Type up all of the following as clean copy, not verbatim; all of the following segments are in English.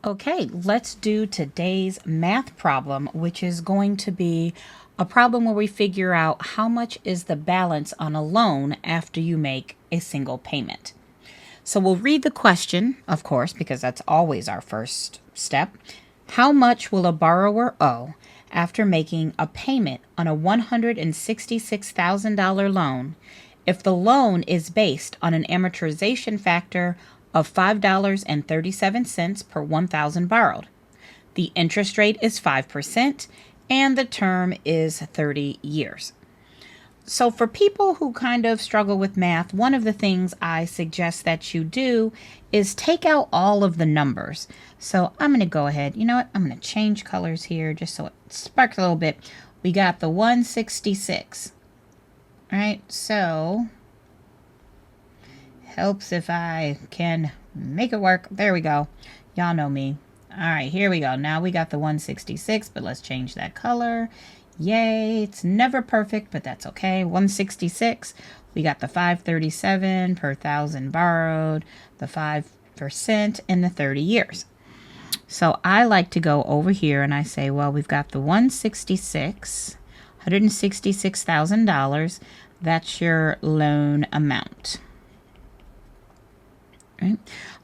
Okay, let's do today's math problem, which is going to be a problem where we figure out how much is the balance on a loan after you make a single payment. So we'll read the question, of course, because that's always our first step. How much will a borrower owe after making a payment on a $166,000 loan if the loan is based on an amortization factor of $5.37 per 1,000 borrowed? The interest rate is 5% and the term is 30 years. So for people who kind of struggle with math, one of the things I suggest that you do is take out all of the numbers. So I'm going to go ahead, you know what, I'm going to change colors here just so it sparks a little bit. We got the 166, right? So helps if I can make it work. There we go. Y'all know me. All right, here we go. Now we got the 166, but let's change that color. Yay, it's never perfect, but that's okay. 166, we got the 537 per thousand borrowed, the 5%, and the 30 years. So I like to go over here and I say, well, we've got the $166,000. That's your loan amount. Right?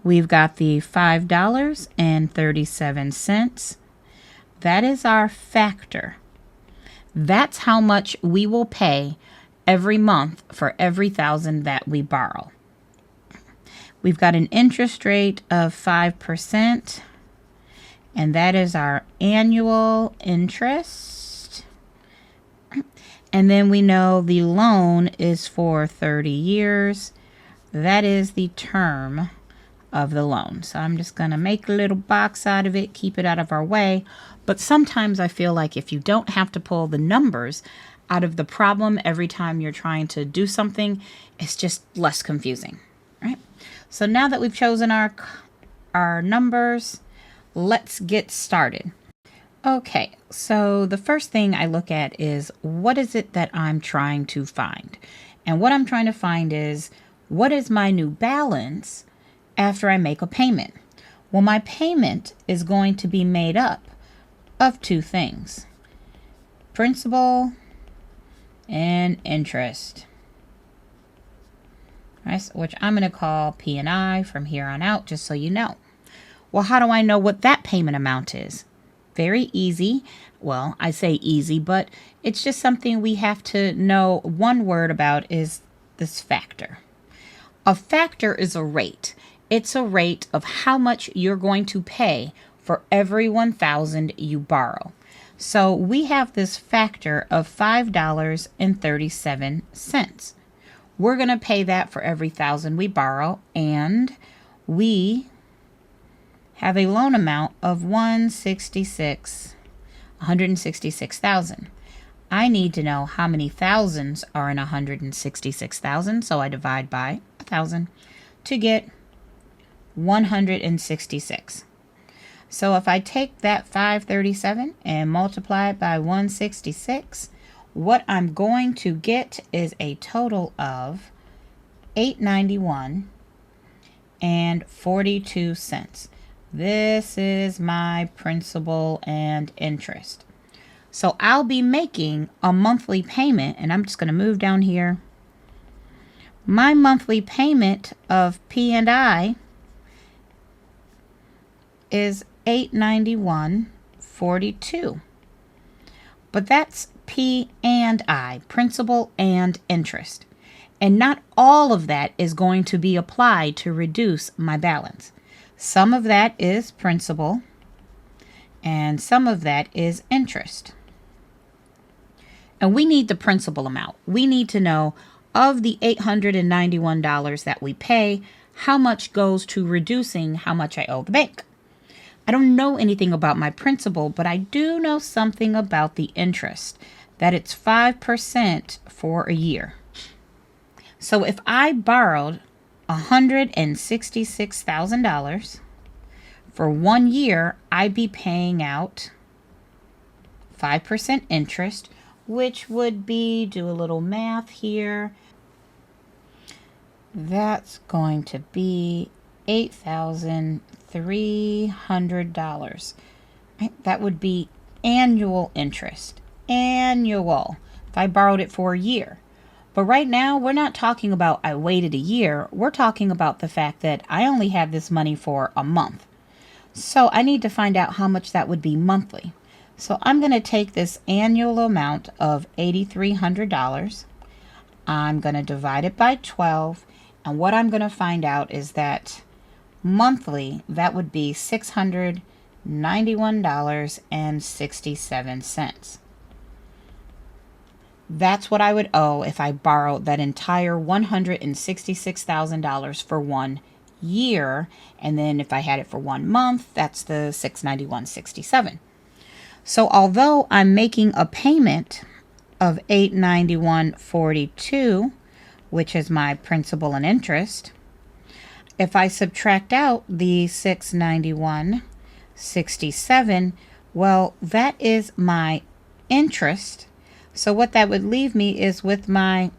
We've got the $5.37. That is our factor. That's how much we will pay every month for every $1,000 that we borrow. We've got an interest rate of 5%, and that is our annual interest. And then we know the loan is for 30 years. That is the term of the loan. So I'm just going to make a little box out of it, keep it out of our way. But sometimes I feel like if you don't have to pull the numbers out of the problem every time you're trying to do something, it's just less confusing, right? So now that we've chosen our numbers, let's get started. Okay, so the first thing I look at is what is it that I'm trying to find? And what I'm trying to find is what is my new balance after I make a payment? Well, my payment is going to be made up of two things: principal and interest, right? Which I'm going to call P&I from here on out, just so you know. Well, how do I know what that payment amount is? Very easy. Well, I say easy, but it's just something we have to know one word about is this factor. A factor is a rate. It's a rate of how much you're going to pay for every 1,000 you borrow. So we have this factor of $5.37. We're going to pay that for every 1,000 we borrow, and we have a loan amount of $166,000. I need to know how many thousands are in 166,000, so I divide by 1,000 to get 166. So if I take that 537 and multiply it by 166, what I'm going to get is a total of $891.42. This is my principal and interest. So I'll be making a monthly payment, and I'm just going to move down here. My monthly payment of P&I is $891.42. But that's P&I, principal and interest. And not all of that is going to be applied to reduce my balance. Some of that is principal and some of that is interest. And we need the principal amount. We need to know of the $891 that we pay, how much goes to reducing how much I owe the bank. I don't know anything about my principal, but I do know something about the interest, that it's 5% for a year. So if I borrowed $166,000 for 1 year, I'd be paying out 5% interest, which would be, do a little math here, that's going to be $8,300. Right? That would be annual interest. Annual. If I borrowed it for a year. But right now, we're not talking about I waited a year. We're talking about the fact that I only had this money for a month. So I need to find out how much that would be monthly. So I'm going to take this annual amount of $8,300. I'm going to divide it by 12. And what I'm going to find out is that monthly, that would be $691.67. That's what I would owe if I borrowed that entire $166,000 for 1 year. And then if I had it for 1 month, that's the $691.67. So although I'm making a payment of $891.42, which is my principal and interest, if I subtract out the $691.67, well, that is my interest. So what that would leave me is with my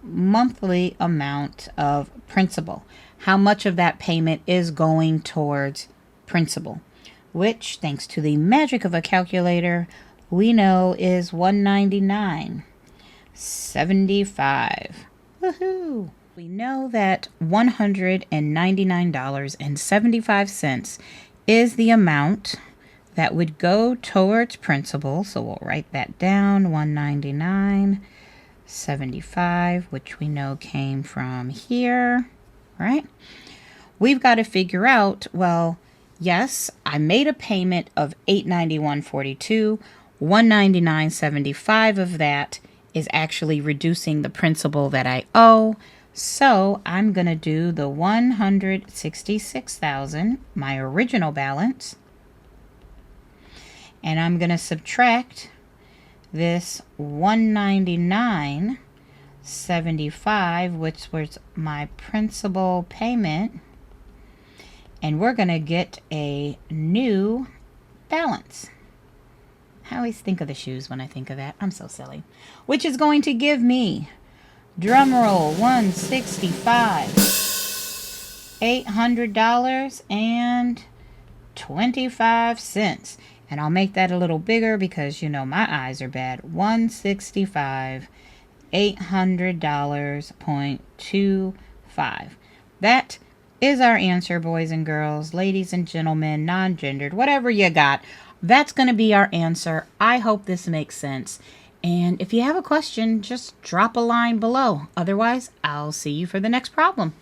monthly amount of principal. How much of that payment is going towards principal, which, thanks to the magic of a calculator, we know is $199.75. Woohoo! We know that $199.75 is the amount that would go towards principal. So we'll write that down, $199.75, which we know came from here, right? We've got to figure out, well, yes, I made a payment of $891.42. $199.75 of that is actually reducing the principal that I owe. So I'm going to do the $166,000, my original balance, and I'm going to subtract this $199.75, which was my principal payment, and we're going to get a new balance. I always think of the shoes when I think of that. I'm so silly. Which is going to give me, drum roll, $800.25. And I'll make that a little bigger because, you know, my eyes are bad. $800.25. That is our answer, boys and girls, ladies and gentlemen, non-gendered, whatever you got. That's going to be our answer. I hope this makes sense. And if you have a question, just drop a line below. Otherwise, I'll see you for the next problem.